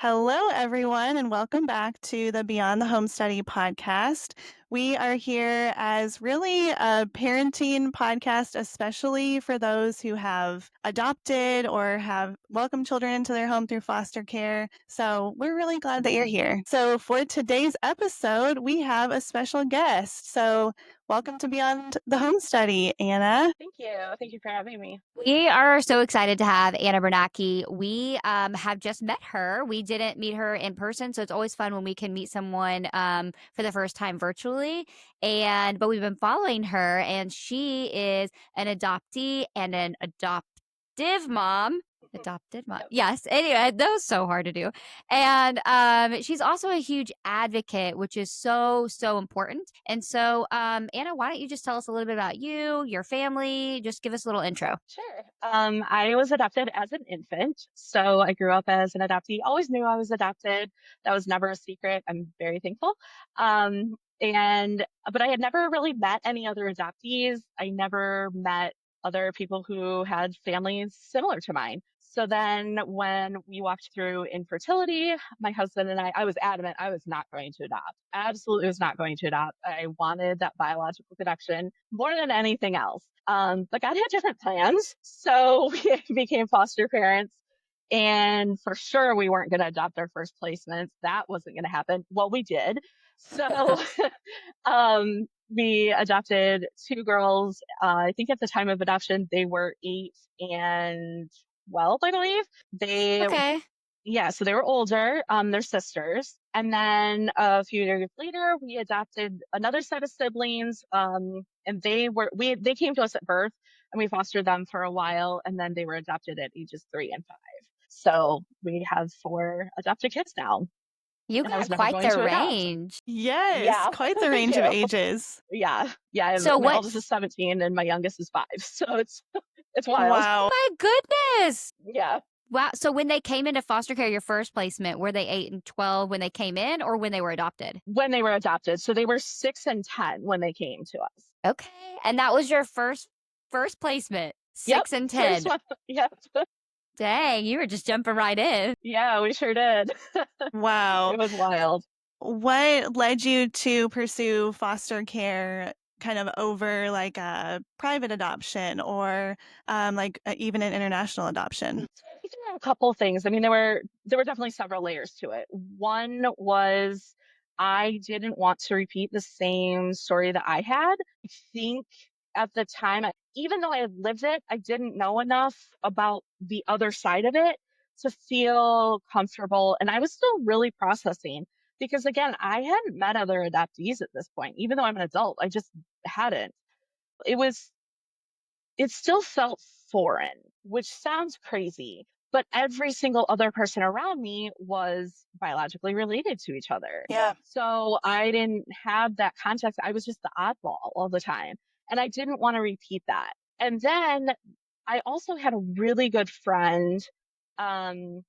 Hello, everyone, and welcome back to the Beyond the Home Study podcast. We are here as really a parenting podcast, especially for those who have adopted or have welcomed children into their home through foster care. So we're really glad that you're here. So for today's episode, we have a special guest. So welcome to Beyond the Home Study, Anna. Thank you. Thank you for having me. We are so excited to have Anna Bernacki. We have just met her. We didn't meet her in person, so it's always fun when we can meet someone for the first time virtually. But we've been following her, and she is an adoptee and an adoptive mom. Adopted mom. Yep. Yes. Anyway, that was so hard to do. And she's also a huge advocate, which is so, so important. And so, Anna, why don't you just tell us a little bit about you, your family? Just give us a little intro. Sure. I was adopted as an infant. So I grew up as an adoptee, always knew I was adopted. That was never a secret. I'm very thankful. But I had never really met any other adoptees. I never met other people who had families similar to mine. So then when we walked through infertility, my husband and I was adamant I was not going to adopt. Absolutely was not going to adopt. I wanted that biological connection more than anything else. But God had different plans. So we became foster parents. And for sure, we weren't going to adopt our first placements. That wasn't going to happen. Well, we did. So we adopted two girls. I think at the time of adoption, they were 8 and 12, I believe. Okay. So they were older. They're sisters. And then a few years later, we adopted another set of siblings. And they came to us at birth, and we fostered them for a while, and then they were adopted at ages 3 and 5. So we have 4 adopted kids now. You And I was got never quite going the to adopt. range. Yes, Yeah, quite the thank range of you. ages. Yeah. So My what? oldest is 17 and my youngest is 5. So it's wild. Wow. My goodness. Yeah. Wow. So when they came into foster care, your first placement, were they 8 and 12 when they came in or when they were adopted? When they were adopted. So they were 6 and 10 when they came to us. Okay. And that was your first placement, Yep. 6 and First 10. one. Yep. Dang, you were just jumping right in. Yeah, we sure did. Wow. It was wild. What led you to pursue foster care kind of over like a private adoption or even an international adoption? I think there were a couple things. I mean, there were definitely several layers to it. One was I didn't want to repeat the same story that I had. I think at the time, even though I had lived it, I didn't know enough about the other side of it to feel comfortable. And I was still really processing because, again, I hadn't met other adoptees at this point. Even though I'm an adult, I just hadn't. It was it still felt foreign, which sounds crazy, but every single other person around me was biologically related to each other. Yeah. So I didn't have that context. I was just the oddball all the time. And I didn't want to repeat that. And then I also had a really good friend. Um,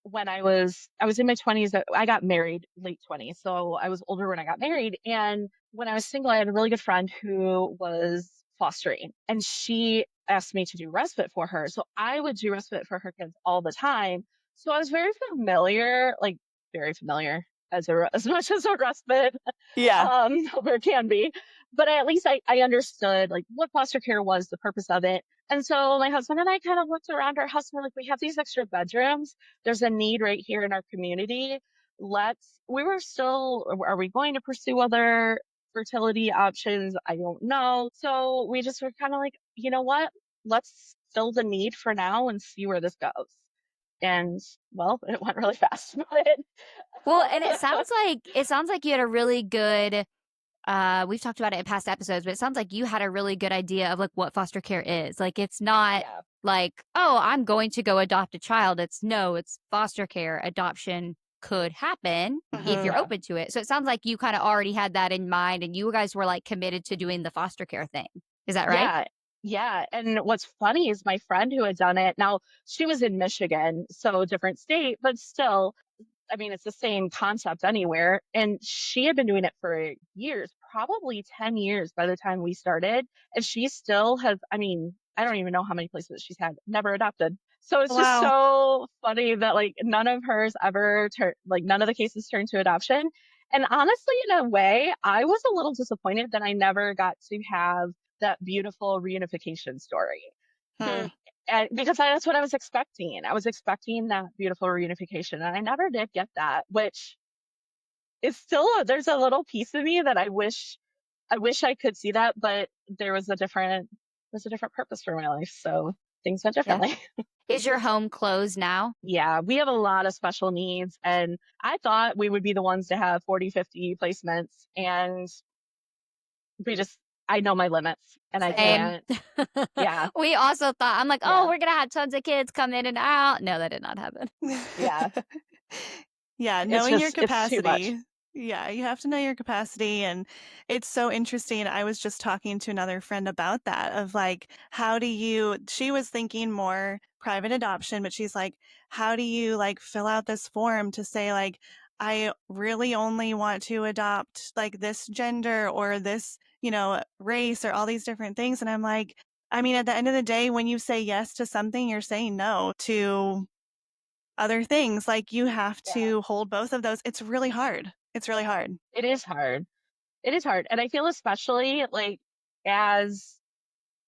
when I was in my 20s, I got married late 20s. So I was older when I got married. And when I was single, I had a really good friend who was fostering, and she asked me to do respite for her. So I would do respite for her kids all the time. So I was very familiar as much as a respite Yeah. there can be. But at least I understood like what foster care was, the purpose of it. And so my husband and I kind of looked around our house and we're like, we have these extra bedrooms. There's a need right here in our community. Are we going to pursue other fertility options? I don't know. So we just were kind of like, you know what? Let's fill the need for now and see where this goes. And well, it went really fast. Well, and it sounds like you had a really good we've talked about it in past episodes, but it sounds like you had a really good idea of like what foster care is. Like it's not Yeah. like, oh, I'm going to go adopt a child. It's foster care. Adoption could happen if you're Yeah. open to it. So it sounds like you kind of already had that in mind and you guys were like committed to doing the foster care thing. Is that right? Yeah. Yeah. And what's funny is my friend who had done it, now she was in Michigan, so different state, but still, I mean, it's the same concept anywhere. And she had been doing it for years, probably 10 years by the time we started. And she still has, I mean, I don't even know how many places she's had, never adopted. So it's just Wow. so funny that like none of hers ever like none of the cases turned to adoption. And honestly, in a way, I was a little disappointed that I never got to have that beautiful reunification story. Hmm. And because that's what I was expecting. I was expecting that beautiful reunification, and I never did get that, which is still there's a little piece of me that I wish I could see that, but there's a different purpose for my life, so things went Yeah. differently. Is your home closed now? Yeah, we have a lot of special needs, and I thought we would be the ones to have 40, 50 placements, and we just I know my limits, and I Same. can't. Yeah, We also thought, I'm like, oh, yeah, we're gonna have tons of kids come in and out. No, that did not happen. yeah. Yeah, It's knowing your just it's too much. capacity. Yeah, you have to know your capacity. And it's so interesting. I was just talking to another friend about that of like, how do you, she was thinking more private adoption, but she's like, how do you like fill out this form to say, like, I really only want to adopt like this gender or this, race or all these different things. And I'm like, I mean, at the end of the day, when you say yes to something, you're saying no to other things. Like you have Yeah, to hold both of those. It's really hard. It's really hard. it is hard. It is hard, and I feel especially like as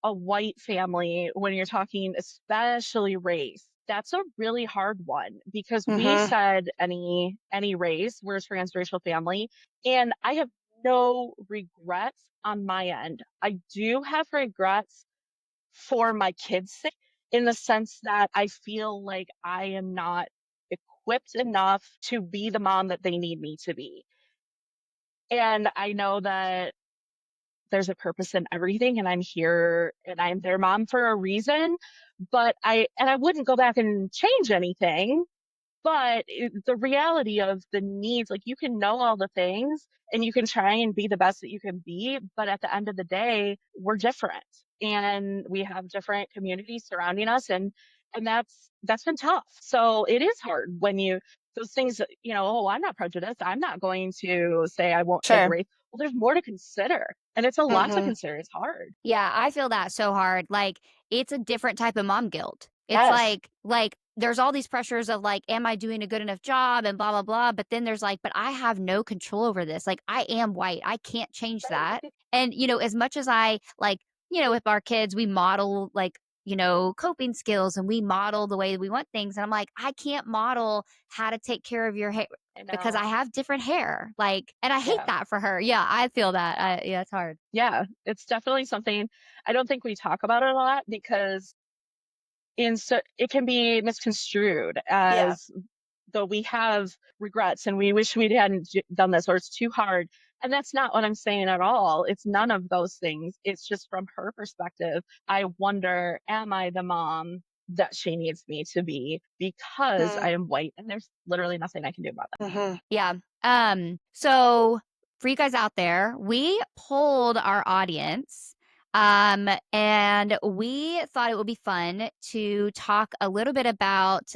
a white family, when you're talking especially race, that's a really hard one because we Mhm. said any race, we're a transracial family, and I have no regrets on my end. I do have regrets for my kids' sake in the sense that I feel like I am not equipped enough to be the mom that they need me to be. And I know that there's a purpose in everything, and I'm here and I'm their mom for a reason, but I wouldn't go back and change anything, but the reality of the needs, like you can know all the things and you can try and be the best that you can be, but at the end of the day, we're different and we have different communities surrounding us, and that's been tough. So it is hard when you those things that, oh, I'm not prejudiced. I'm not going to say I won't take a Sure. race. Well, there's more to consider, and it's a lot to Mhm. consider. It's hard. Yeah, I feel that so hard. Like it's a different type of mom guilt. It's Yes. like there's all these pressures of like, am I doing a good enough job and blah blah blah. But then there's like, but I have no control over this. Like I am white. I can't change that. Right. And as much as I like, with our kids, we model like, coping skills and we model the way we want things. And I'm like, I can't model how to take care of your hair I because know. I have different hair. Like, and I hate Yeah. that for her. Yeah, I feel that. Yeah, it's hard. Yeah, it's definitely something I don't think we talk about it a lot because it can be misconstrued Yeah. as though we have regrets and we wish we hadn't done this or it's too hard. And that's not what I'm saying at all. It's none of those things. It's just from her perspective. I wonder, am I the mom that she needs me to be because I Mm. am white? And there's literally nothing I can do about that. Mhm. Yeah. So for you guys out there, we polled our audience. And we thought it would be fun to talk a little bit about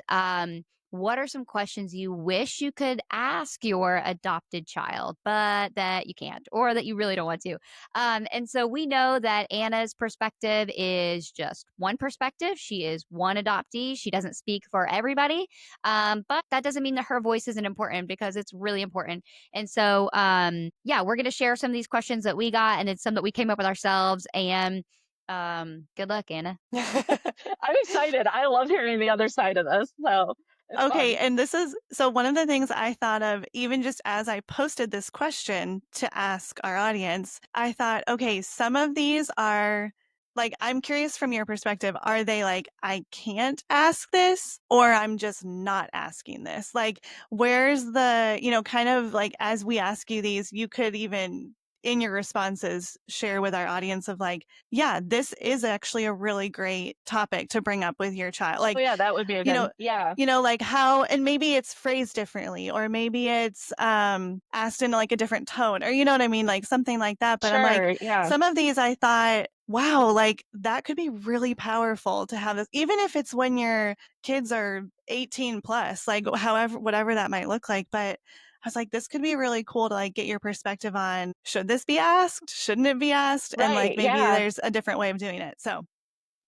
what are some questions you wish you could ask your adopted child, but that you can't, or that you really don't want to. And so we know that Anna's perspective is just one perspective. She is one adoptee. She doesn't speak for everybody. But that doesn't mean that her voice isn't important because it's really important. And so, yeah, we're going to share some of these questions that we got and then some that we came up with ourselves. And good luck, Anna. I'm excited. I love hearing the other side of this. So it's Okay, fun. and this is so one of the things I thought of, even just as I posted this question to ask our audience, I thought, okay, some of these are like, I'm curious from your perspective, are they like, I can't ask this, or I'm just not asking this? Like, where's the, kind of like as we ask you these, you could even in your responses share with our audience of like, yeah, this is actually a really great topic to bring up with your child. Oh Like, yeah, that would be a you know, good. Yeah, like how, and maybe it's phrased differently, or maybe it's asked in like a different tone, or you know what I mean, like something like that. But I'm like, sure. Yeah, some of these I thought, wow, like that could be really powerful to have this, even if it's when your kids are 18 plus, like however, whatever that might look like. But I was like, this could be really cool to like get your perspective on, should this be asked? Shouldn't it be asked? And like right. maybe Yeah, there's a different way of doing it. So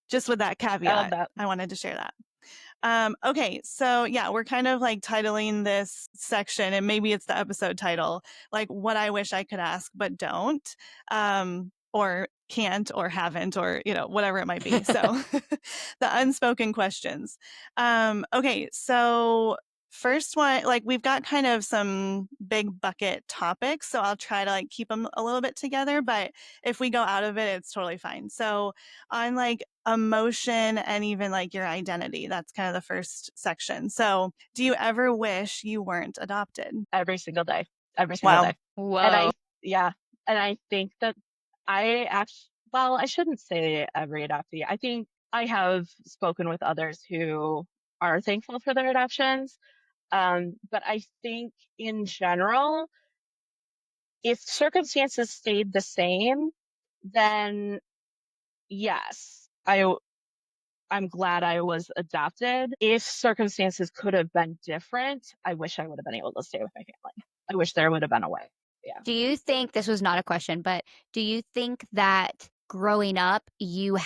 just with that I love caveat, that. I wanted to share that. Okay, so yeah, we're kind of like titling this section, and maybe it's the episode title, like what I wish I could ask but don't, or can't, or haven't, or whatever it might be. So the unspoken questions. Okay, so first one, like we've got kind of some big bucket topics, so I'll try to like keep them a little bit together. But if we go out of it, it's totally fine. So on like emotion and even like your identity. That's kind of the first section. So, do you ever wish you weren't adopted? Every single day, every single Wow. day. And Whoa. yeah, and I think that I actually, well, I shouldn't say every adoptee. I think I have spoken with others who are thankful for their adoptions. But I think in general, if circumstances stayed the same, then yes, I'm glad I was adopted. If circumstances could have been different, I wish I would have been able to stay with my family. I wish there would have been a way. Yeah. Do you think this was not a question, but do you think that growing up you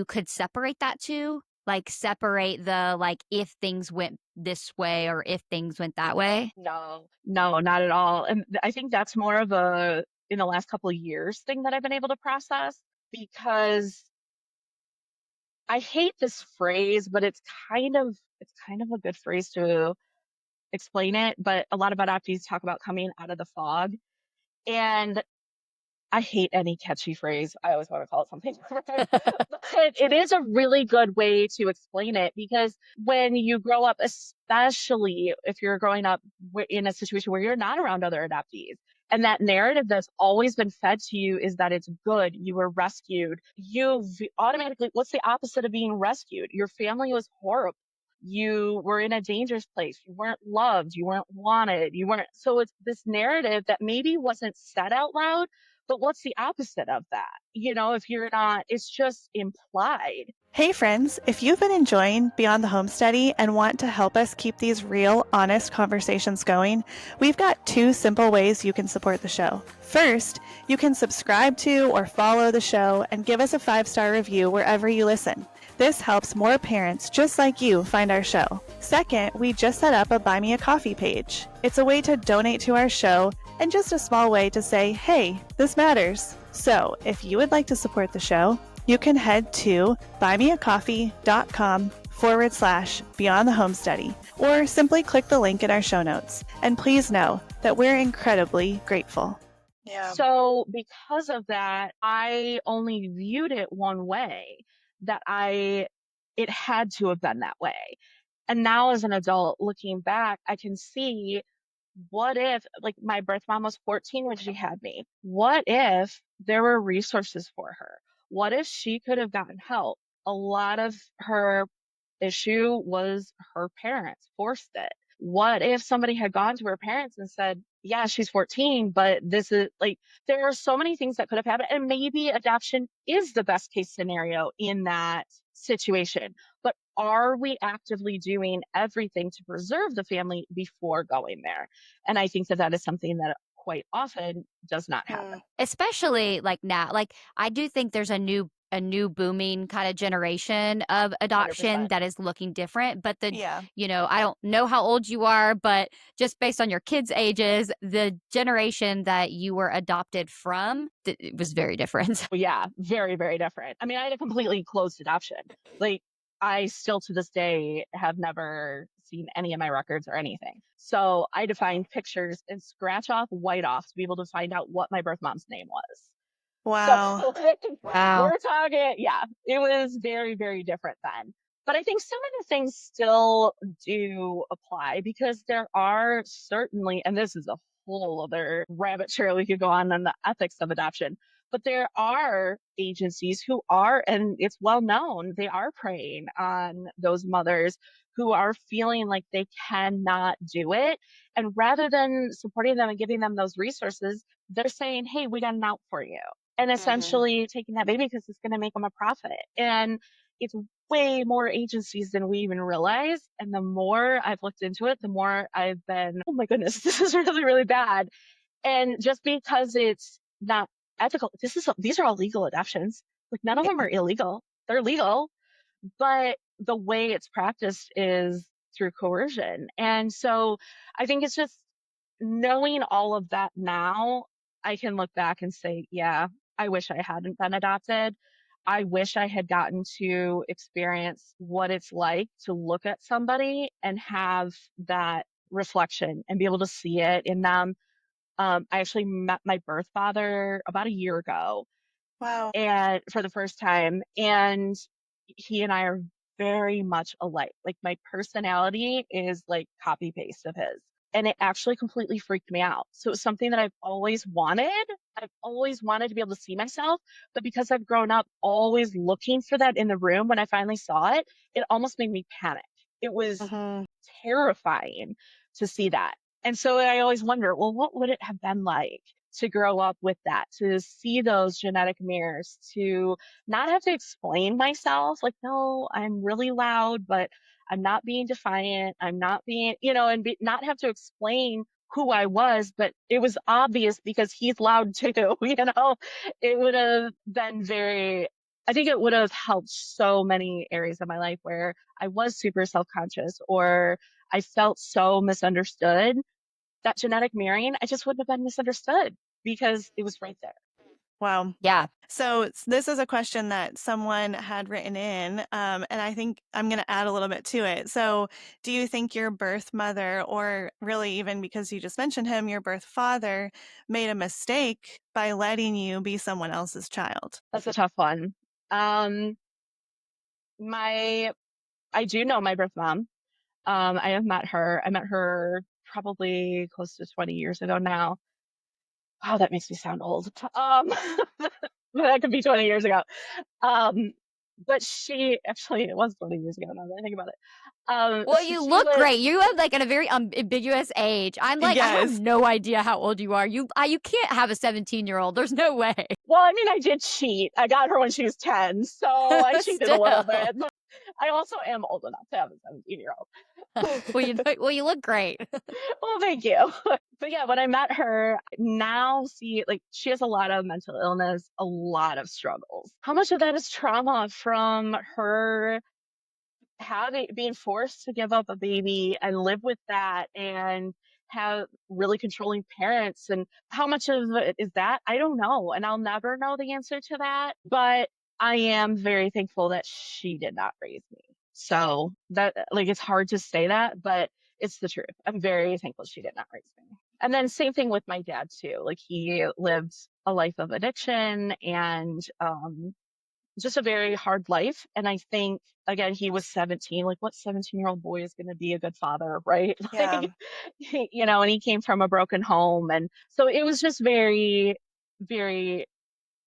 could separate that too? Like separate the like if things went this way or if things went that way? No, no, not at all. And I think that's more of a in the last couple of years thing that I've been able to process because I hate this phrase, but it's kind of a good phrase to explain it. But a lot of adoptees talk about coming out of the fog. And I hate any catchy phrase. I always want to call it something different. But it is a really good way to explain it because when you grow up, especially if you're growing up in a situation where you're not around other adoptees, and that narrative that's always been fed to you is that it's good, you were rescued. You automatically, what's the opposite of being rescued? Your family was horrible. You were in a dangerous place. You weren't loved. You weren't wanted. You weren't. So it's this narrative that maybe wasn't said out loud, but what's the opposite of that? If you're not, it's just implied. Hey, friends, if you've been enjoying Beyond the Home Study and want to help us keep these real, honest conversations going, we've got 2 simple ways you can support the show. First, you can subscribe to or follow the show and give us a 5-star review wherever you listen. This helps more parents just like you find our show. Second, we just set up a Buy Me a Coffee page. It's a way to donate to our show and just a small way to say, hey, this matters. So if you would like to support the show, you can head to buymeacoffee.com/Beyond the Home Study, or simply click the link in our show notes. And please know that we're incredibly grateful. Yeah. So because of that, I only viewed it one way, that it had to have been that way. And now as an adult looking back, I can see what if, like, my birth mom was 14 when she had me? What if there were resources for her? What if she could have gotten help? A lot of her issue was her parents forced it. What if somebody had gone to her parents and said, yeah, she's 14, but this is like, there are so many things that could have happened. And maybe adoption is the best case scenario in that situation. But are we actively doing everything to preserve the family before going there? And I think that that is something that quite often does not happen. Especially like now. Like I do think there's a new booming kind of generation of adoption 100%. that is looking different, but Yeah. I don't know how old you are, but just based on your kids' ages, the generation that you were adopted from, it was very different. Yeah, very, very different. I mean, I had a completely closed adoption. Like, I still to this day have never seen any of my records or anything. So I had to find pictures and scratch off white off to be able to find out what my birth mom's name was. So Wow. Wow. we're talking, yeah, it was very, very different then. But I think some of the things still do apply because there are certainly, and this is a whole other rabbit trail we could go on the ethics of adoption, but there are agencies who are, and it's well known, they are preying on those mothers who are feeling like they cannot do it. And rather than supporting them and giving them those resources, they're saying, hey, we got an out for you, and essentially taking that baby because it's going to make them a profit. And it's way more agencies than we even realize. And the more I've looked into it, the more I've been, oh my goodness, this is really, really bad. And just because it's not ethical, these are all legal adoptions. Like none of them are illegal. They're legal, but the way it's practiced is through coercion. And so I think it's just knowing all of that now, I can look back and say, yeah, I wish I hadn't been adopted. I wish I had gotten to experience what it's like to look at somebody and have that reflection and be able to see it in them. I actually met my birth father about a year ago, Wow. and for the first time, and he and I are very much alike. Like, my personality is like copy paste of his. And it actually completely freaked me out. So it was something that I've always wanted. I've always wanted to be able to see myself, but because I've grown up always looking for that in the room, when I finally saw it, it almost made me panic. It was Mhm. terrifying to see that. And so I always wonder, well, what would it have been like to grow up with that, to see those genetic mirrors, to not have to explain myself like, no, I'm really loud, but I'm not being defiant. I'm not being, and not have to explain who I was, but it was obvious because he's loud too, it would have been I think it would have helped so many areas of my life where I was super self conscious or I felt so misunderstood. That genetic mirroring, I just wouldn't have been misunderstood because it was right there. Wow. Yeah. So this is a question that someone had written in, and I think I'm going to add a little bit to it. So, do you think your birth mother, or really even because you just mentioned him, your birth father, made a mistake by letting you be someone else's child? That's a tough one. Um, my I do know my birth mom. I have met her. I met her probably close to 20 years ago now. Wow, that makes me sound old. But that could be 20 years ago. Um, but she actually, it was 20 years ago now that I think about it. Well, you She look was, great. You have like a very ambiguous age. I'm like, I have Yes. no idea how old you are. You can't have a 17-year-old. There's no way. well, I mean, I did cheat. I got her when she was 10, so I cheated a little Still. bit. But I also am old enough to have a 17-year-old. Well, you look great. Well, thank you. But yeah, when I met her, now see, like, she has a lot of mental illness, a lot of struggles. How much of that is trauma from her being forced to give up a baby and live with that and have really controlling parents, and how much of it is that? I don't know, and I'll never know the answer to that, but I am very thankful that she did not raise me. So that, like, it's hard to say that, but it's the truth. I'm very thankful she did not raise me. And then same thing with my dad too. Like, he lived a life of addiction and just a very hard life. And I think, again, he was 17. Like, what 17-year-old boy is going to be a good father, right? Yeah. Like, and he came from a broken home. And so it was just very, very,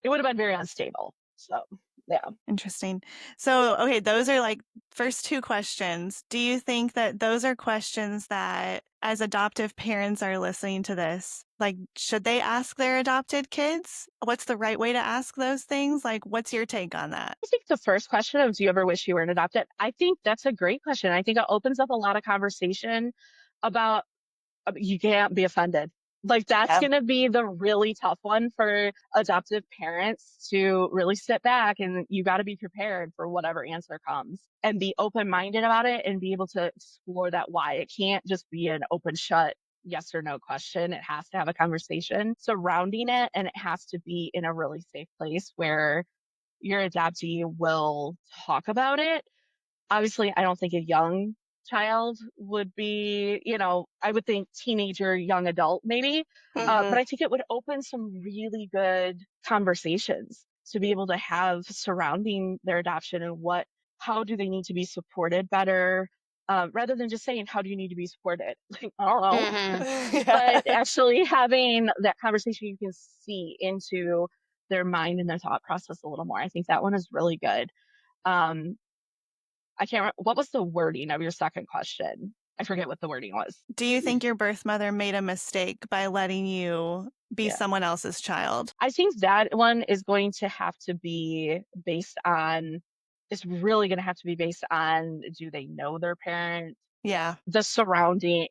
it would have been very unstable. So, yeah. Interesting. So, okay, those are like first two questions. Do you think that those are questions that, as adoptive parents are listening to this, like, should they ask their adopted kids? What's the right way to ask those things? Like, what's your take on that? I think the first question of, do you ever wish you weren't adopted? I think that's a great question. I think it opens up a lot of conversation about you can't be offended. Like, that's Yeah. going to be the really tough one for adoptive parents to really sit back, and you got to be prepared for whatever answer comes and be open minded about it and be able to explore that why. It can't just be an open shut yes or no question. It has to have a conversation surrounding it, and it has to be in a really safe place where your adoptee will talk about it. Obviously, I don't think a young child would be, I would think teenager, young adult maybe. But Hmm. I think it would open some really good conversations to be able to have surrounding their adoption and how do they need to be supported better, rather than just saying, how do you need to be supported? Like, I don't know. Hmm. But Yeah. actually having that conversation, you can see into their mind and their thought process a little more. I think that one is really good. Um, I can't remember, what was the wording of your second question? I forget what the wording was. Do you think your birth mother made a mistake by letting you be Yeah. someone else's child? I think that one is going to have to be based on, it's really going to have to be based on, do they know their parent? Yeah. The surrounding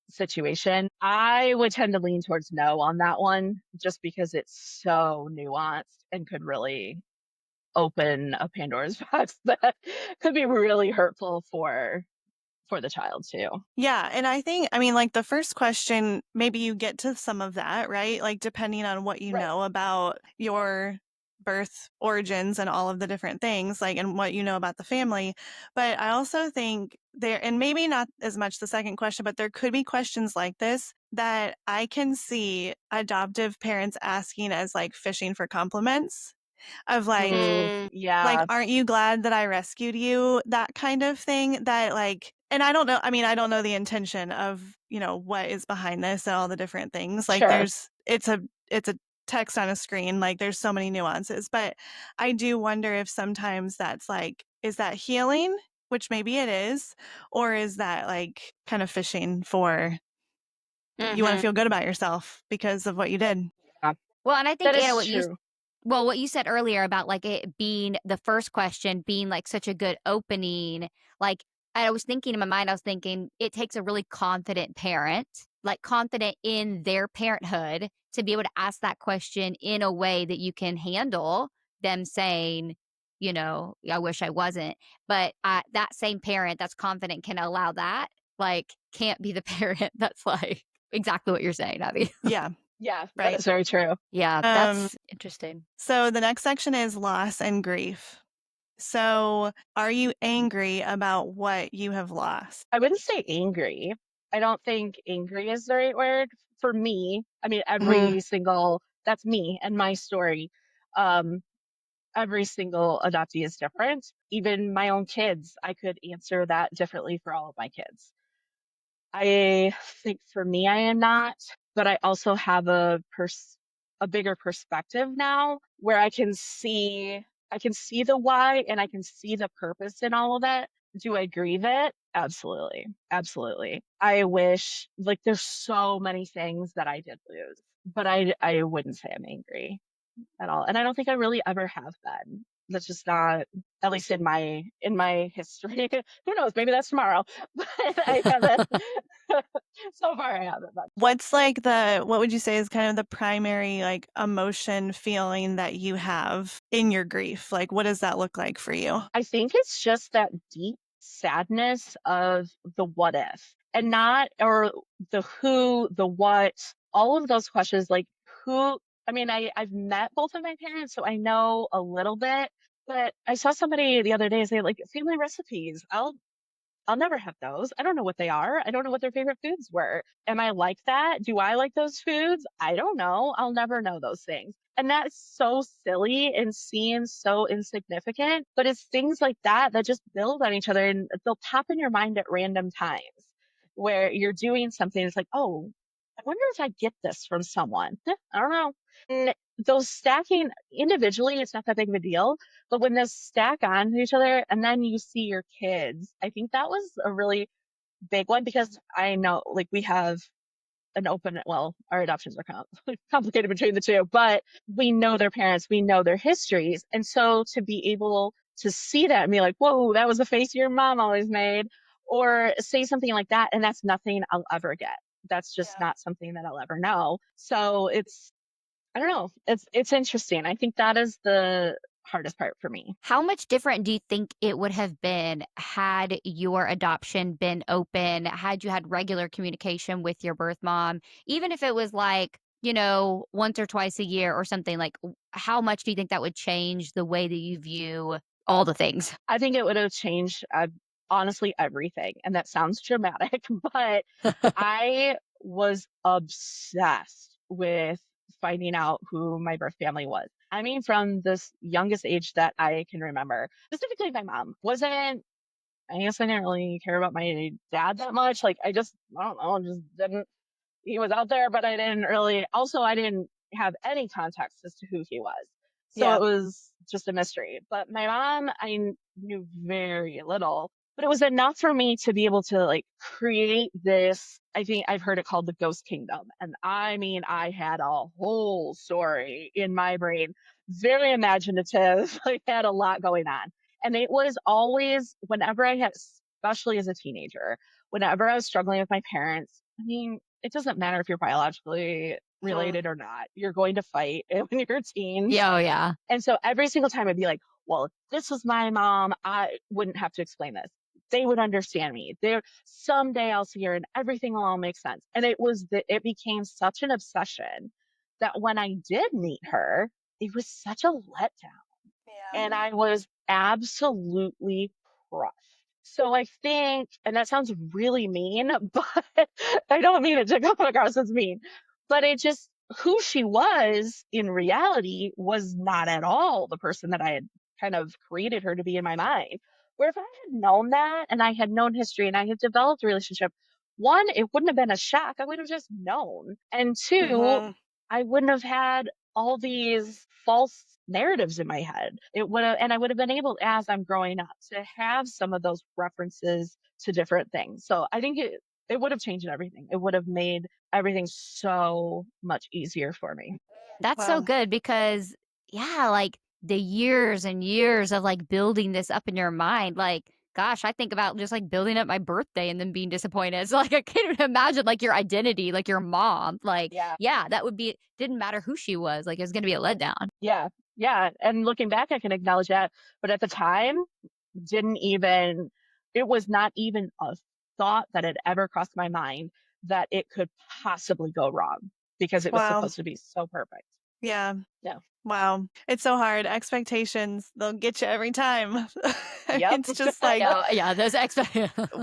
situation. I would tend to lean towards no on that one just because it's so nuanced and could really open a Pandora's box that could be really hurtful for the child too. Yeah, and I mean, like, the first question, maybe you get to some of that, right? Like, depending on what you Right. know about your birth origins and all of the different things, like, and what you know about the family. But I also think there, and maybe not as much the second question, but there could be questions like this that I can see adoptive parents asking as like fishing for compliments of Mm. like, Yeah, aren't you glad that I rescued you? That kind of thing that like, and I don't know, I mean, I don't know the intention of, what is behind this and all the different things. Like sure. it's a text on a screen, like there's so many nuances, but I do wonder if sometimes that's like, is that healing, which maybe it is, or is that like kind of fishing for you want to Mhm. feel good about yourself because of what you did? Yeah, Well, and I that think, Anna, is true. what you said earlier about, like, it being the first question being, like, such a good opening, like, I was thinking in my mind, I was thinking it takes a really confident parent, like, confident in their parenthood to be able to ask that question in a way that you can handle them saying, "I wish I wasn't." But, that same parent that's confident can allow that, like, can't be the parent that's, like, exactly what you're saying, Abby. Yeah, Yeah, that right. is very true. Yeah, Um, that's interesting. so the next section is loss and grief. So, are you angry about what you have lost? I wouldn't say angry. I don't think angry is the right word for me. I mean, Mhm. that's me and my story. Um, every single adoptee is different. Even my own kids, I could answer that differently for all of my kids. I think for me, I am not, but I also have a bigger perspective now where I can see the why and I can see the purpose in all of it. Do I grieve it? Absolutely. Absolutely. I wish like there's so many things that I did lose, but I wouldn't say I'm angry at all. And I don't think I really ever have been. That's just not, at least in my history. Who knows? Maybe that's tomorrow. But I haven't. So far, I haven't been. What's like what would you say is kind of the primary like emotion feeling that you have in your grief? Like, what does that look like for you? I think it's just that deep sadness of the what if, and not or the who, the what, all of those questions. Like who? I mean, I've met both of my parents, so I know a little bit. But I saw somebody the other day say like family recipes. I'll never have those. I don't know what they are. I don't know what their favorite foods were. Am I like that? Do I like those foods? I don't know. I'll never know those things. And that's so silly and seems so insignificant, but it's things like that that just build on each other and they'll pop in your mind at random times where you're doing something. It's like, oh, I wonder if I get this from someone. I don't know. And those stacking individually, it's not that big of a deal, but when those stack on to each other and then you see your kids, I think that was a really big one because I know like we have our adoptions are complicated between the two, but we know their parents, we know their histories. And so to be able to see that and be like, whoa, that was the face your mom always made, or say something like that. And that's nothing I'll ever get. That's just Yeah. not something that I'll ever know. So I don't know. It's interesting. I think that is the hardest part for me. How much different do you think it would have been had your adoption been open, had you had regular communication with your birth mom, even if it was like, once or twice a year or something like how much do you think that would change the way that you view all the things? I think it would have changed honestly everything. And that sounds dramatic, but I was obsessed with finding out who my birth family was. I mean, from this youngest age that I can remember, specifically my mom I guess I didn't really care about my dad that much. Like, I don't know, just didn't he was out there, but I didn't have any context as to who he was. So Yeah. it was just a mystery. But my mom, knew very little, but it was enough for me to be able to like create this. I think I've heard it called the ghost kingdom. And I mean, I had a whole story in my brain, very imaginative, like had a lot going on. And it was always whenever especially as a teenager, whenever I was struggling with my parents, I mean, it doesn't matter if you're biologically Mhm. related or not. You're going to fight when you're teens. Yeah, oh yeah. And so every single time I'd be like, well, if this was my mom, I wouldn't have to explain this. They would understand me. There someday I'll see her and everything will all make sense. And it became such an obsession that when I did meet her, it was such a letdown and Yeah. I was absolutely crushed. So I think, and that sounds really mean, but I don't mean it to come across as mean, but it just, who she was in reality was not at all the person that I had kind of created her to be in my mind. Where if I had known that and I had known history and I had developed a relationship, one, it wouldn't have been a shock. I would have just known. And two, Mhm. I wouldn't have had all these false narratives in my head. It would have, and I would have been able, as I'm growing up, to have some of those references to different things. So I think it would have changed everything. It would have made everything so much easier for me. That's so Wow. good because, yeah, like the years and years of like building this up in your mind, like, gosh, I think about just like building up my birthday and then being disappointed. So, like, I can't even imagine like your identity, like your mom. Like, Yeah. yeah, that would be, didn't matter who she was. Like, it was going to be a letdown. Yeah. Yeah. And looking back, I can acknowledge that. But at the time, didn't even, it was not even a thought that had ever crossed my mind that it could possibly go wrong because it was Wow. supposed to be so perfect. Yeah. Yeah. Wow. It's so hard. Expectations, they'll get you every time. Yep. It's just like Yeah, yeah, those expect.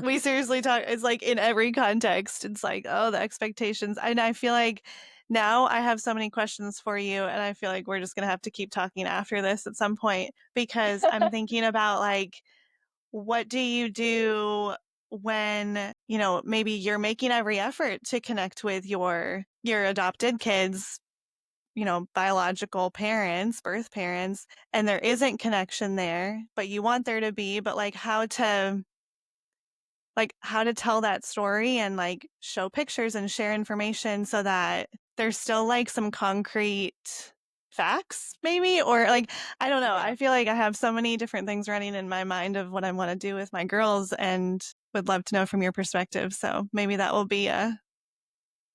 we seriously talk, it's like in every context, it's like, oh, the expectations. And I feel like now I have so many questions for you, and I feel like we're just going to have to keep talking after this at some point because I'm thinking about like, what do you do when, maybe you're making every effort to connect with your adopted kids, biological parents, birth parents, and there isn't connection there, but you want there to be, but how to tell that story and like show pictures and share information so that there's still like some concrete facts maybe, or like I don't know. Yeah. I feel like I have so many different things running in my mind of what I want to do with my girls and would love to know from your perspective. So maybe that will be a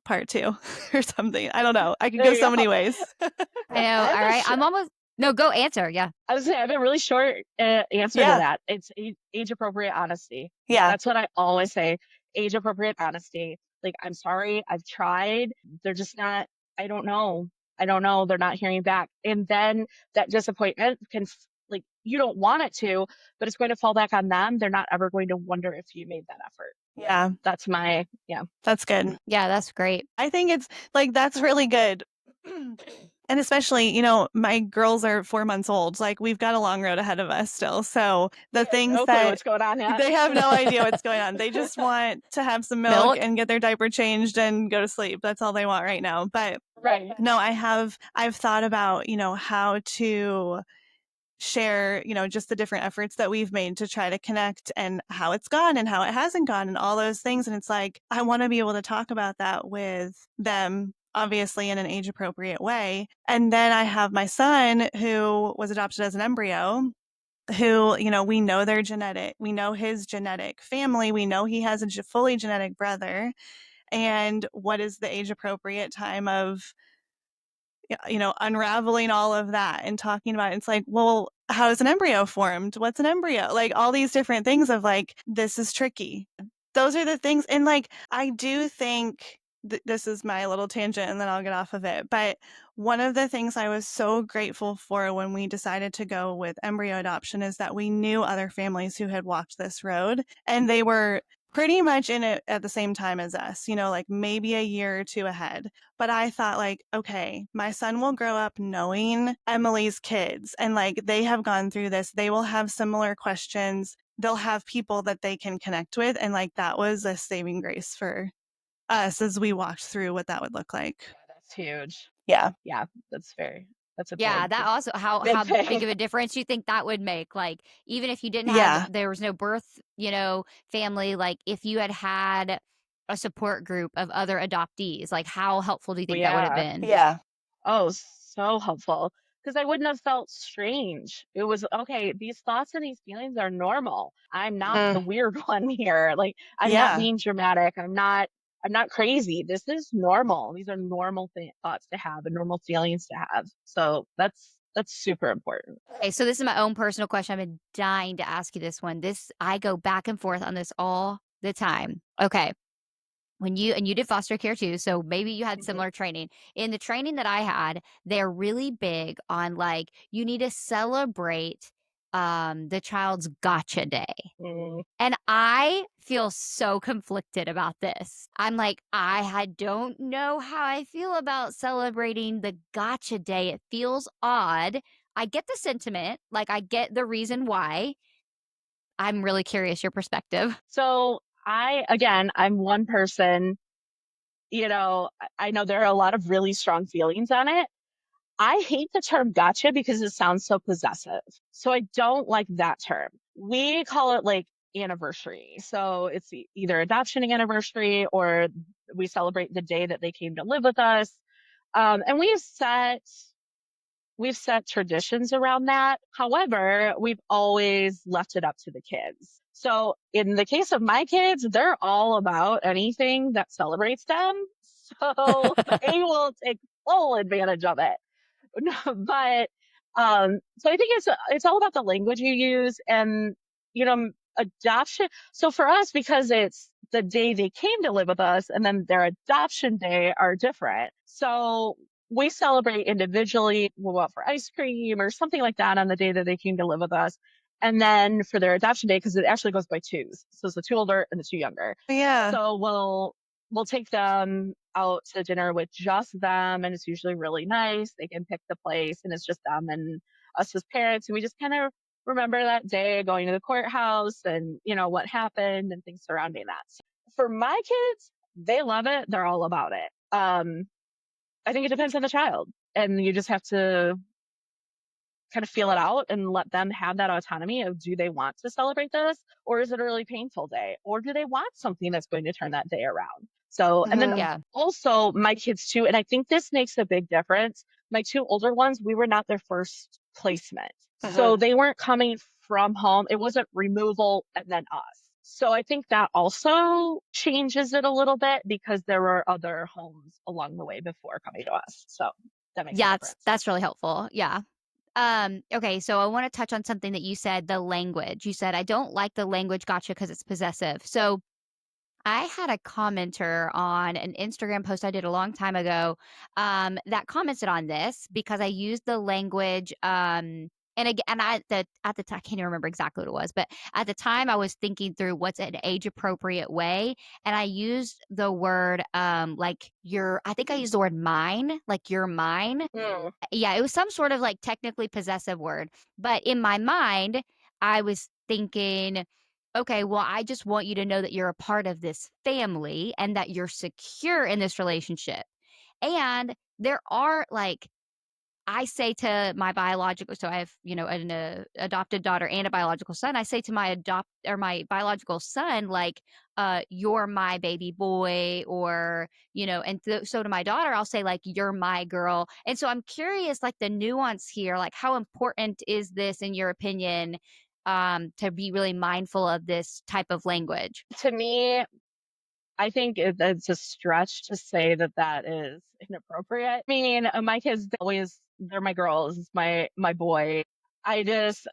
part 2 or something. I don't know. I could There go you so go. many ways. I know. I have All a right. I'm almost, no, go answer. Yeah. I was saying I have a really short answer to Yeah. that. It's age appropriate honesty. Yeah. That's what I always say. Age appropriate honesty. Like, I'm sorry, I've tried. They're just not. I don't know. I don't know. They're not hearing back. And then that disappointment can, like, you don't want it to, but it's going to fall back on them. They're not ever going to wonder if you made that effort. Yeah. That's my, yeah. That's good. Yeah, that's great. I think it's like that's really good. And especially, my girls are 4 months old. Like we've got a long road ahead of us still. So the They have things no clue that what's going on yet. they have no idea what's going on. They just want to have some milk Milk. and get their diaper changed and go to sleep. That's all they want right now. But Right. no, I've thought about, how to share, just the different efforts that we've made to try to connect and how it's gone and how it hasn't gone and all those things. And it's like, I want to be able to talk about that with them, obviously in an age appropriate way. And then I have my son who was adopted as an embryo. Who, we know their genetic, we know his genetic family, we know he has a fully genetic brother. And what is the age appropriate time of unraveling all of that and talking about it. It's like, well, how is an embryo formed? What's an embryo? Like all these different things of like, this is tricky. Those are the things. And like, I do think this is my little tangent and then I'll get off of it. But one of the things I was so grateful for when we decided to go with embryo adoption is that we knew other families who had walked this road and they were pretty much in it at the same time as us, like maybe a year or two ahead. But I thought like, okay, my son will grow up knowing Emily's kids and like they have gone through this. They will have similar questions. They'll have people that they can connect with. And like that was a saving grace for us as we walked through what that would look like. Yeah, that's huge. Yeah. Yeah, that's a Yeah, that also how big big thing. of a difference you think that would make? Like, even if you didn't have Yeah. there was no birth, family, like if you had had a support group of other adoptees, like how helpful do you Oh, think that would have yeah. been? Yeah. Oh, so helpful. Because I wouldn't have felt strange. It was okay, these thoughts and these feelings are normal. I'm not the Mm, weird one here. Like, I'm not yeah. being dramatic. I'm not crazy. This is normal. These are normal thoughts to have and normal feelings to have. So That's super important. Okay, so this is my own personal question. I've been dying to ask you this one. I go back and forth on this all the time. Okay. When you did foster care too, so maybe you had Mhm. similar training. In the training that I had, they're really big on like you need to celebrate the child's gotcha day. Mm. And I feel so conflicted about this. I'm like, don't know how I feel about celebrating the gotcha day. It feels odd. I get the sentiment, like I get the reason why. I'm really curious your perspective. So I'm one person, I know there are a lot of really strong feelings on it. I hate the term gotcha because it sounds so possessive. So I don't like that term. We call it like anniversary. So it's either adoption anniversary or we celebrate the day that they came to live with us. And we've set traditions around that. However, we've always left it up to the kids. So in the case of my kids, they're all about anything that celebrates them. So they will take full advantage of it. No, but so I think it's all about the language you use and adoption. So for us, because it's the day they came to live with us and then their adoption day are different. So we celebrate individually. We'll go out for ice cream or something like that on the day that they came to live with us. And then for their adoption day, because it actually goes by twos. So it's the two older and the two younger. Yeah. So we'll take them out to dinner with just them, and it's usually really nice. They can pick the place, and it's just them and us as parents, and we just kind of remember that day going to the courthouse and what happened and things surrounding that. So for my kids, they love it. They're all about it. I think it depends on the child, and you just have to kind of feel it out and let them have that autonomy of, do they want to celebrate this, or is it a really painful day, or do they want something that's going to turn that day around? So, and then Mhm. Yeah. also my kids too, and I think this makes a big difference. My two older ones, we were not their first placement, so Mhm. they weren't coming from home. It wasn't removal and then us. So I think that also changes it a little bit because there were other homes along the way before coming to us. So that makes a Yeah, difference. that's really helpful. Yeah. Okay, so I want to touch on something that you said, the language. You said, I don't like the language gotcha because it's possessive. So I had a commenter on an Instagram post I did a long time ago that commented on this because I used the language. And again, and at the time, I can't even remember exactly what it was, but at the time I was thinking through what's an age appropriate way, and I used the word like I think I used the word mine, like you're mine. Mm. Yeah, it was some sort of like technically possessive word. But in my mind, I was thinking, okay, well, I just want you to know that you're a part of this family and that you're secure in this relationship. And there are like I say to my biological, so I have, an adopted daughter and a biological son. I say to my biological son, like, you're my baby boy, or, and so to my daughter, I'll say, like, you're my girl. And so I'm curious, like, the nuance here, like, how important is this, in your opinion, to be really mindful of this type of language? To me, I think it's a stretch to say that that is inappropriate. I mean, my kids they're my girls, my boy. I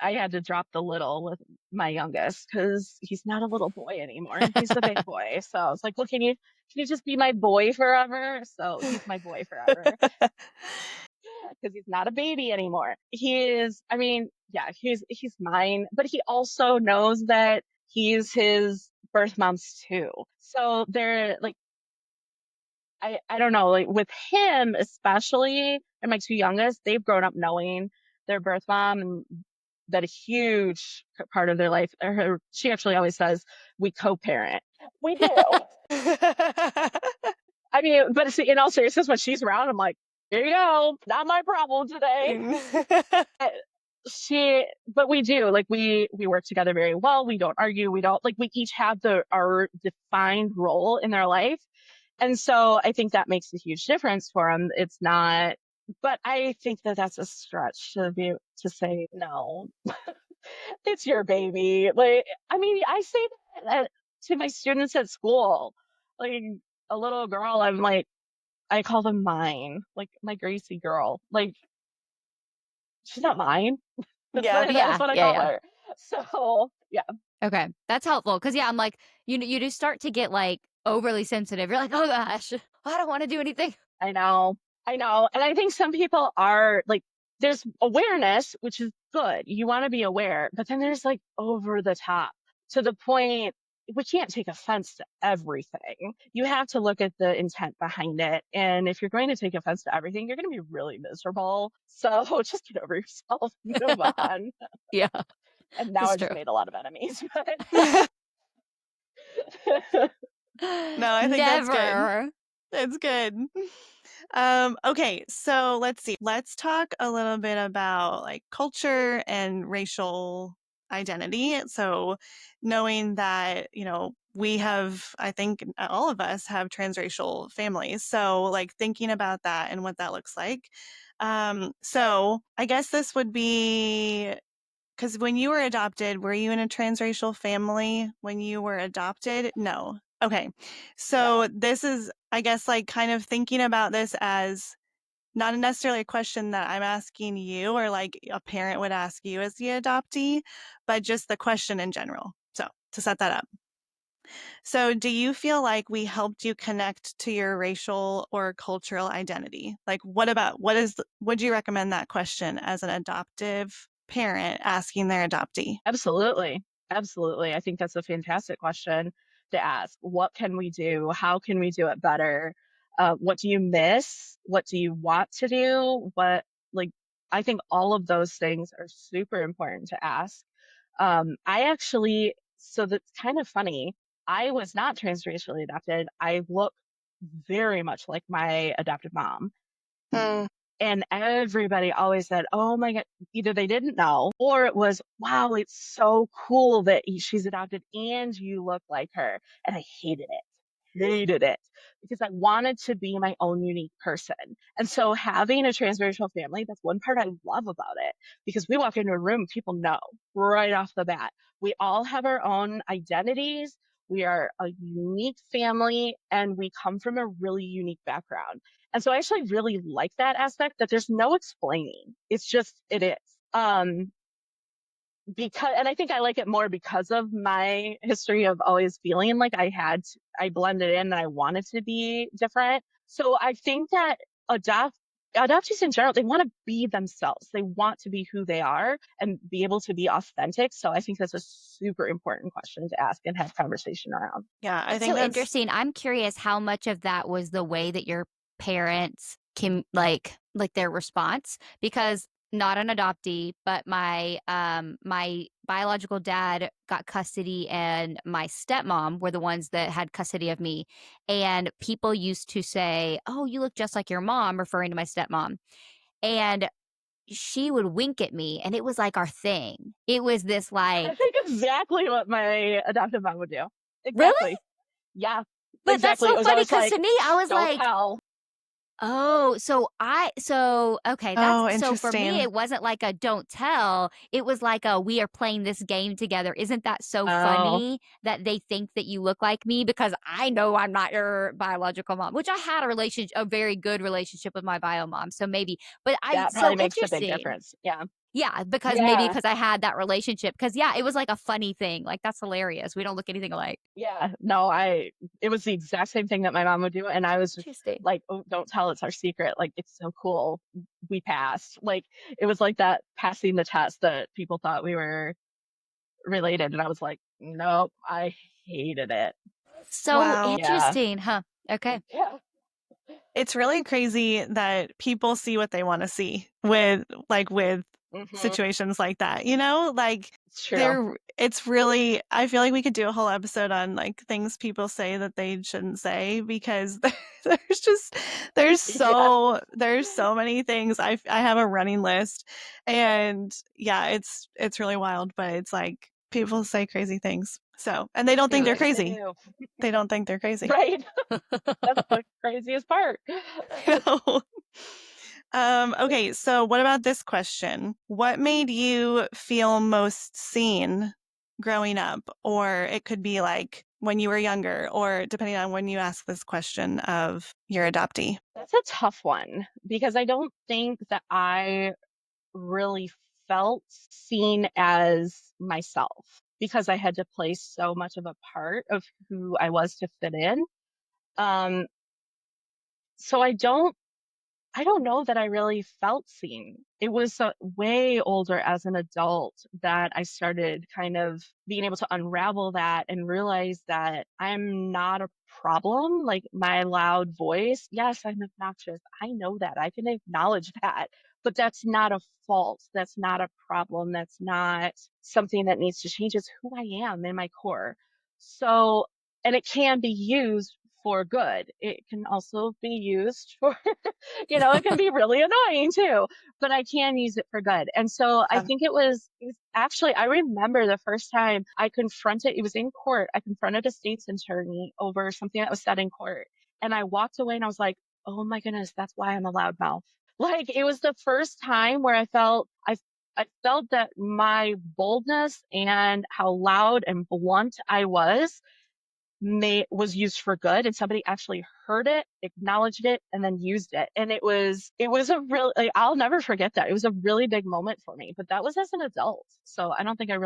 had to drop the little with my youngest because he's not a little boy anymore. He's a big boy. So I was like, well, can you just be my boy forever? So he's my boy forever because he's not a baby anymore. I mean, yeah, he's mine, but he also knows that he's his birth mom's too. So they're like, I don't know, like with him especially, and my two youngest, they've grown up knowing their birth mom, and that a huge part of their life. She actually always says we co-parent. We do. I mean, but in all seriousness, when she's around, I'm like, here you go, not my problem today. But but we do, like, we work together very well. We don't argue. We don't, like, we each have our defined role in their life. And so I think that makes a huge difference for them. It's not, but I think that that's a stretch to say no. It's your baby. Like, I mean, I say that to my students at school. Like, a little girl, I'm like, I call them mine, like my Gracie girl. Like, she's not mine. Yeah. That's Yeah, what I yeah, call yeah. her. So yeah, Okay, that's helpful because yeah, I'm like, you just start to get like overly sensitive. You're like, oh gosh, I don't want to do anything. I know. I know. And I think some people are like, there's awareness, which is good. You want to be aware, but then there's like over the top to the point we can't take offense to everything. You have to look at the intent behind it. And if you're going to take offense to everything, you're going to be really miserable. So just get over yourself and move on. Yeah, And now that's I just true. made a lot of enemies. No, I think that's good. Never. That's good. Okay, so let's see. Let's talk a little bit about like culture and racial identity. So, knowing that, we have, I think all of us have transracial families. So, like thinking about that and what that looks like. So I guess this would be because when you were adopted, were you in a transracial family when you were adopted? No. Okay. No, So this is, I guess, like kind of thinking about this as not necessarily a question that I'm asking you or like a parent would ask you as the adoptee, but just the question in general. So to set that up. So do you feel like we helped you connect to your racial or cultural identity? Like would you recommend that question as an adoptive parent asking their adoptee? absolutely. Absolutely. I think that's a fantastic question to ask. What can we do? How can we do it better? What do you miss? What do you want to do? Like, I think all of those things are super important to ask. So that's kind of funny. I was not transracially adopted. I look very much like my adopted mom. Mm. And everybody always said, "Oh my God," either they didn't know or it was, "Wow, it's so cool that she's adopted and you look like her." And I hated it because I wanted to be my own unique person. And so having a transracial family, that's one part I love about it because we walk into a room, people know right off the bat. We all have our own identities. We are a unique family and we come from a really unique background. And so I actually really like that aspect that there's no explaining. It's just, it is. Um, and I think I like it more because of my history of always feeling like I blended in and I wanted to be different. So I think that adoptees in general, they want to be themselves. They want to be who they are and be able to be authentic. So I think that's a super important question to ask and have conversation around. Yeah, I That's think so that's interesting. I'm curious how much of that was the way that your parents can like their response because not an adoptee, but my biological dad got custody and my stepmom were the ones that had custody of me. And people used to say, "Oh, you look just like your mom," referring to my stepmom. And she would wink at me and it was like our thing. It was this I like, think exactly what my adoptive mom would do. "Really?" Exactly. Yeah, But that's exactly. so It was funny always because like, to me, I was don't like, tell. oh, okay, oh, so for me, interesting. it wasn't like a don't tell, it was like a we are playing this game together. Isn't that so Oh, funny that they think that you look like me because I know I'm not your biological mom, which I had a very good relationship with my bio mom, so maybe, but I that probably so makes a big interesting. difference. Yeah. Yeah, because maybe Yeah. because I had that relationship, because yeah, it was like a funny thing, like, that's hilarious. We don't look anything alike. Yeah. No, it was the exact same thing that my mom would do. And I was just Interesting. like, oh, don't tell, it's our secret. Like, it's so cool. We passed. Like, it was like that passing the test that people thought we were related. And I was like, nope, I hated it. So Wow. Yeah. interesting, huh? Okay. Yeah. It's really crazy that people see what they want to see with Hmm. situations like that. Like It's true. it's really I feel like we could do a whole episode on like things people say that they shouldn't say because there's just Yeah. there's so many things. I have a running list and yeah, it's really wild, but it's like people say crazy things. So, and they don't think they're They crazy. do. They don't think they're crazy. Right. That's the craziest part. You know? Okay, so what about this question? What made you feel most seen growing up? Or it could be like when you were younger, or depending on when you ask this question of your adoptee. That's a tough one because I don't think that I really felt seen as myself because I had to play so much of a part of who I was to fit in. Um, so I don't know that I really felt seen. It was way older as an adult that I started kind of being able to unravel that and realize that I'm not a problem. Like my loud voice, yes, I'm obnoxious. I know that. I can acknowledge that. But that's not a fault. That's not a problem. That's not something that needs to change. It's who I am in my core. So, and it can be used for good. It can also be used for it can be really annoying too, but I can use it for good. And so I think it was actually, I remember the first time I confronted, it was in court. I confronted a state's attorney over something that was said in court. And I walked away and I was like, oh my goodness, that's why I'm a loudmouth. Like it was the first time where I felt that my boldness and how loud and blunt I was used for good and somebody actually heard it, acknowledged it, and then used it. And it was a real, like, I'll never forget that. It was a really big moment for me, but that was as an adult. So I don't think I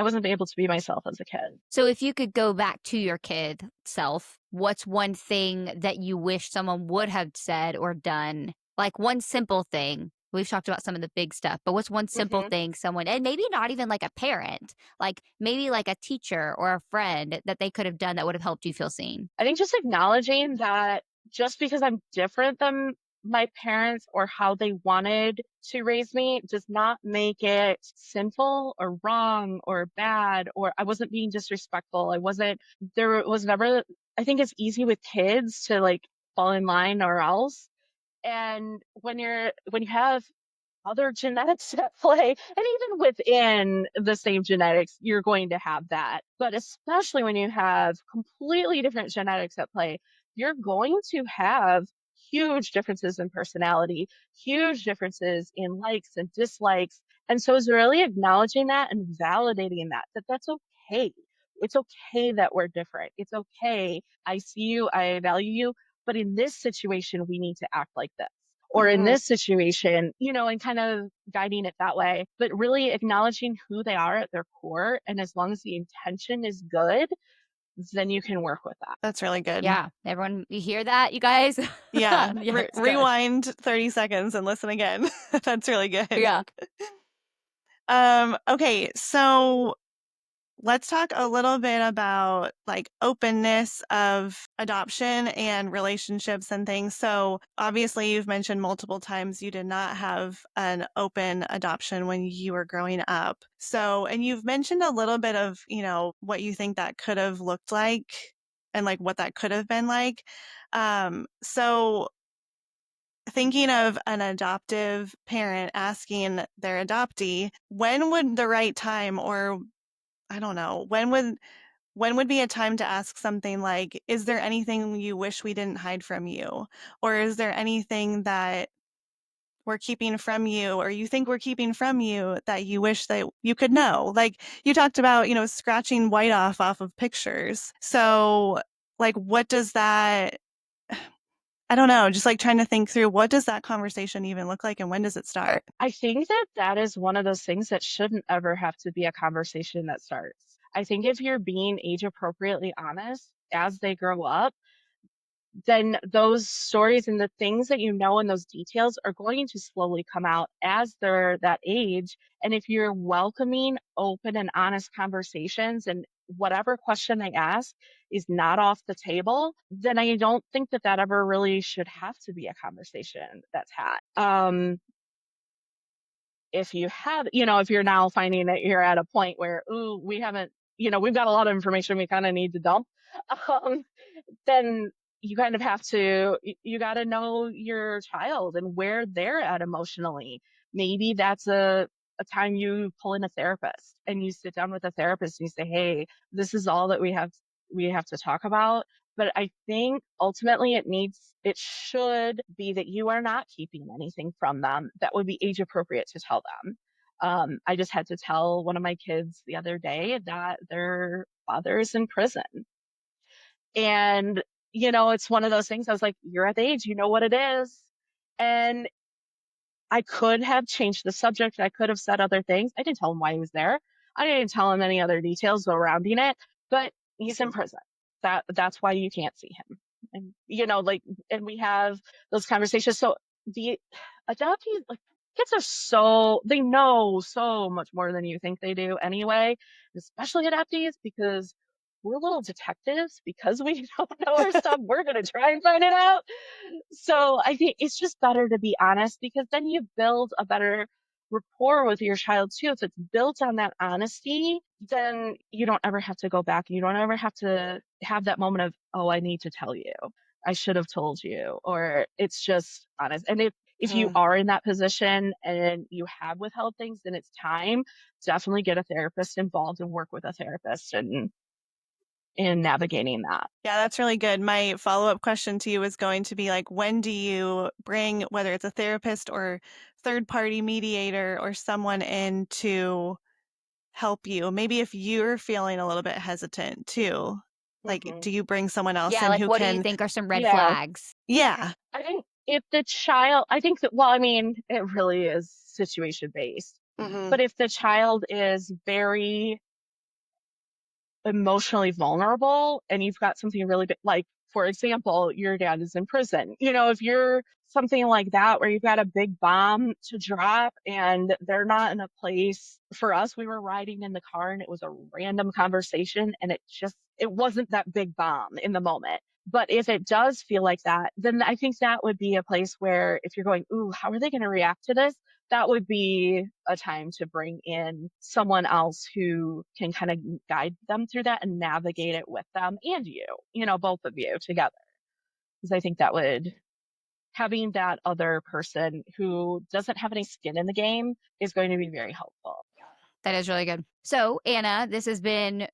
wasn't able to be myself as a kid. So if you could go back to your kid self, what's one thing that you wish someone would have said or done? Like one simple thing. We've talked about some of the big stuff, but what's one simple hmm thing someone, and maybe not even like a parent, like maybe like a teacher or a friend that they could have done that would have helped you feel seen? I think just acknowledging that just because I'm different than my parents or how they wanted to raise me does not make it sinful or wrong or bad, or I wasn't being disrespectful. There was never, I think it's easy with kids to like fall in line or else. And when you have other genetics at play. And even within the same genetics, you're going to have that. But especially when you have completely different genetics at play, you're going to have huge differences in personality, huge differences in likes and dislikes. And so it's really acknowledging that and validating that that's okay. It's okay that we're different. It's okay. I see you, I value you, but in this situation, we need to act like this or in Mhm. this situation, and kind of guiding it that way, but really acknowledging who they are at their core. And as long as the intention is good, then you can work with that. That's really good. Yeah. Everyone, you hear that, you guys? Yeah. Yeah, it's good. Rewind 30 seconds and listen again. That's really good. Yeah. Okay, so let's talk a little bit about like openness of adoption and relationships and things. So, obviously, you've mentioned multiple times you did not have an open adoption when you were growing up. So, and you've mentioned a little bit of, what you think that could have looked like and like what that could have been like. So thinking of an adoptive parent asking their adoptee, when would the right time, or I don't know, when would be a time to ask something like, is there anything you wish we didn't hide from you? Or is there anything that we're keeping from you or you think we're keeping from you that you wish that you could know? Like you talked about, scratching white off of pictures. So like what does that I don't know, just like trying to think through what does that conversation even look like and when does it start? I think that is one of those things that shouldn't ever have to be a conversation that starts. I think if you're being age appropriately honest as they grow up, then those stories and the things that and those details are going to slowly come out as they're that age. And if you're welcoming open and honest conversations and whatever question they ask is not off the table, then I don't think that ever really should have to be a conversation that's had. If you have, if you're now finding that you're at a point where, ooh, we haven't, we've got a lot of information we kind of need to dump. Um, then you kind of have to you got to know your child and where they're at emotionally. Maybe that's a time you pull in a therapist and you sit down with a therapist and you say, hey, this is all that we have to talk about. But I think ultimately it should be that you are not keeping anything from them that would be age appropriate to tell them. I just had to tell one of my kids the other day that their father is in prison, and, it's one of those things I was like, you're at the age, you know what it is. And I could have changed the subject. I could have said other things. I didn't tell him why he was there. I didn't tell him any other details surrounding it, but he's in prison. That's why you can't see him. And like, and we have those conversations. So the adoptees, like, kids are they know so much more than you think they do anyway, especially adoptees, because we're little detectives because we don't know our stuff. We're going to try and find it out. So I think it's just better to be honest, because then you build a better rapport with your child too. If it's built on that honesty, then you don't ever have to go back. You don't ever have to have that moment of, oh, I need to tell you. I should have told you, or it's just honest. And if you Mm. are in that position and you have withheld things, then it's time. Definitely get a therapist involved and work with a therapist and in navigating that. Yeah, that's really good. My follow-up question to you is going to be like, when do you bring, whether it's a therapist or third-party mediator or someone in to help you? Maybe if you're feeling a little bit hesitant too, like, Hmm. do you bring someone else Yeah, in like who what do you can, think are some red Yeah. flags? yeah. I think if the child, I think that, well, I mean, it really is situation based, Hmm. but if the child is very emotionally vulnerable and you've got something really big, like, for example, your dad is in prison, if you're something like that where you've got a big bomb to drop and they're not in a place. For us, we were riding in the car and it was a random conversation and it wasn't that big bomb in the moment. But if it does feel like that, then I think that would be a place where, if you're going, ooh, how are they going to react to this? That would be a time to bring in someone else who can kind of guide them through that and navigate it with them and both of you together. Because I think having that other person who doesn't have any skin in the game is going to be very helpful. That is really good. So, Anna, this has been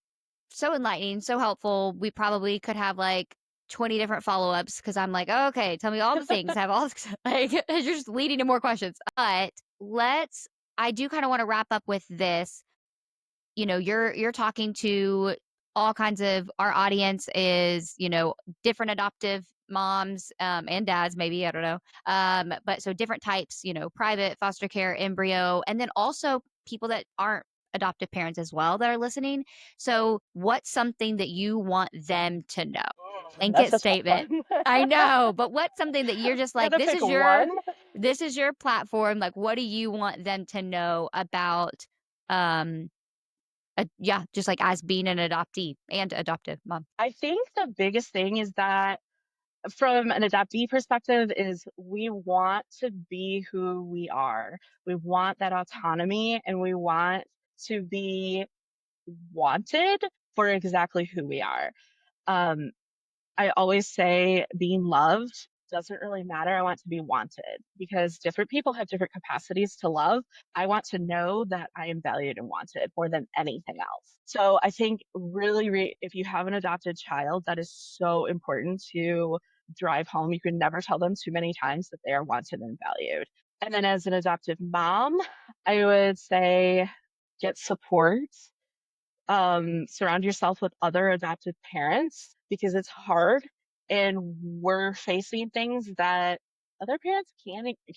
so enlightening, so helpful. We probably could have like 20 different follow-ups because I'm like, oh, okay, tell me all the things. Have all like you're just leading to more questions. But I do kind of want to wrap up with this. You're talking to all kinds of our audience is, different adoptive moms and dads, maybe, I don't know. But so different types, private, foster care, embryo, and then also people that aren't adoptive parents as well that are listening. So what's something that you want them to know? That's Blanket a tough statement. one. I know, but what's something that you're just like, Gotta pick one. this is your platform. Like, what do you want them to know about um yeah, just like as being an adoptee and adoptive mom. I think the biggest thing is that, from an adoptee perspective, is we want to be who we are. We want that autonomy and we want to be wanted for exactly who we are. Um, I always say being loved doesn't really matter. I want to be wanted, because different people have different capacities to love. I want to know that I am valued and wanted more than anything else. So I think really, if you have an adopted child, that is so important to drive home. You can never tell them too many times that they are wanted and valued. And then as an adoptive mom, I would say get support. Surround yourself with other adoptive parents, because it's hard and we're facing things that other parents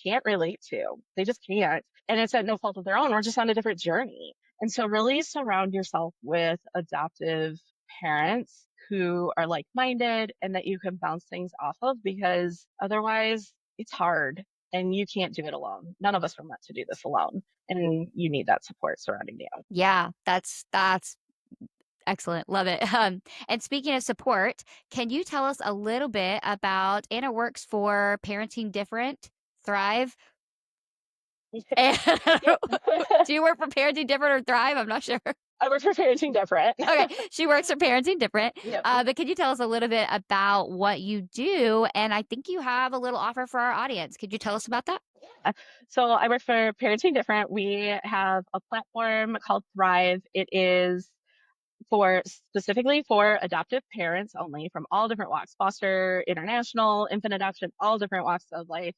can't relate to. They just can't. And it's at no fault of their own. We're just on a different journey. And so really surround yourself with adoptive parents who are like-minded and that you can bounce things off of, because otherwise it's hard and you can't do it alone. None of us are meant to do this alone. And you need that support surrounding you. Yeah, that's excellent. Love it. And speaking of support, can you tell us a little bit about Anna works for Parenting Different, Thrive? And Yep. do you work for Parenting Different or Thrive? I'm not sure. I work for Parenting Different. Okay, she works for Parenting Different. Yep. But can you tell us a little bit about what you do? And I think you have a little offer for our audience. Could you tell us about that? So I work for Parenting Different. We have a platform called Thrive. It is specifically for adoptive parents only, from all different walks: foster, international, infant adoption, all different walks of life.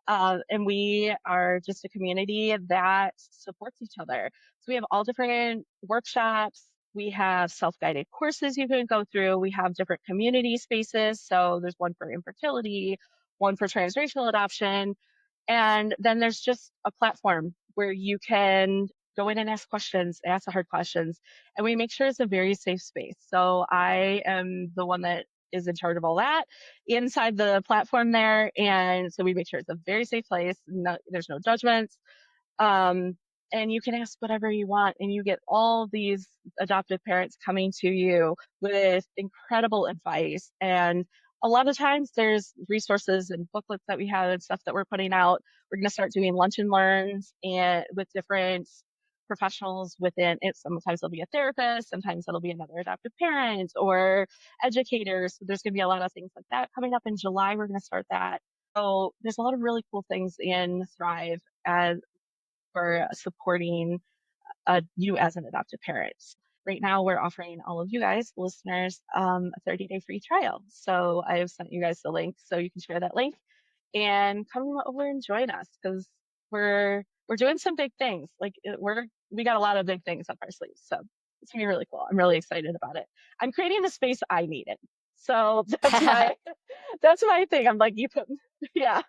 And we are just a community that supports each other. So we have all different workshops. We have self-guided courses you can go through. We have different community spaces. So there's one for infertility, one for transracial adoption. And then there's just a platform where you can go in and ask questions, ask the hard questions, and we make sure it's a very safe space. So I am the one that is in charge of all that inside the platform there. And so we make sure it's a very safe place. No, there's no judgments. Um, and you can ask whatever you want, and you get all these adoptive parents coming to you with incredible advice. And a lot of times there's resources and booklets that we have and stuff that we're putting out. We're going to start doing lunch and learns and with different professionals within it. Sometimes it'll be a therapist, sometimes it'll be another adoptive parent or educators. So there's going to be a lot of things like that coming up in July. We're going to start that. So there's a lot of really cool things in Thrive as for supporting you as an adoptive parent. Right now, we're offering all of you guys, listeners, a 30-day free trial. So I've sent you guys the link so you can share that link and come over and join us because we're doing some big things. Like we got a lot of big things up our sleeves. So it's gonna be really cool. I'm really excited about it. I'm creating the space I needed. So that's my thing. I'm like, you put yeah.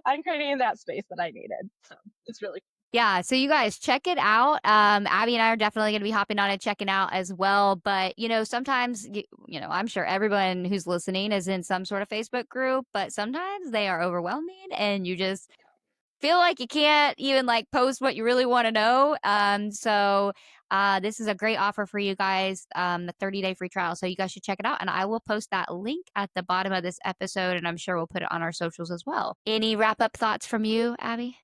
I'm creating that space that I needed. So it's really Yeah, so you guys check it out. Abby and I are definitely going to be hopping on and checking out as well. But sometimes I'm sure everyone who's listening is in some sort of Facebook group, but sometimes they are overwhelming, and you just feel like you can't even like post what you really want to know. So this is a great offer for you guys, the 30-day free trial. So you guys should check it out, and I will post that link at the bottom of this episode, and I'm sure we'll put it on our socials as well. Any wrap up thoughts from you, Abby?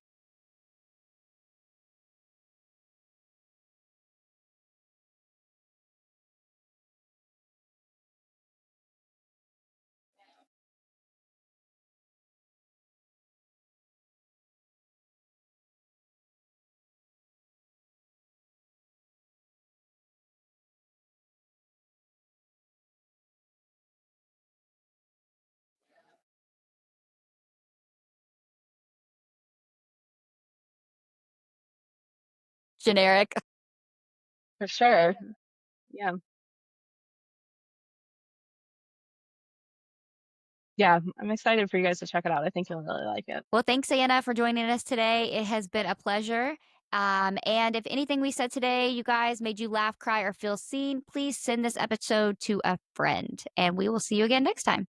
Generic. for sure. Yeah. Yeah. I'm excited for you guys to check it out. I think you'll really like it. Well, thanks, Anna, for joining us today. It has been a pleasure. And if anything we said today, you guys, made you laugh, cry, or feel seen, please send this episode to a friend. And we will see you again next time.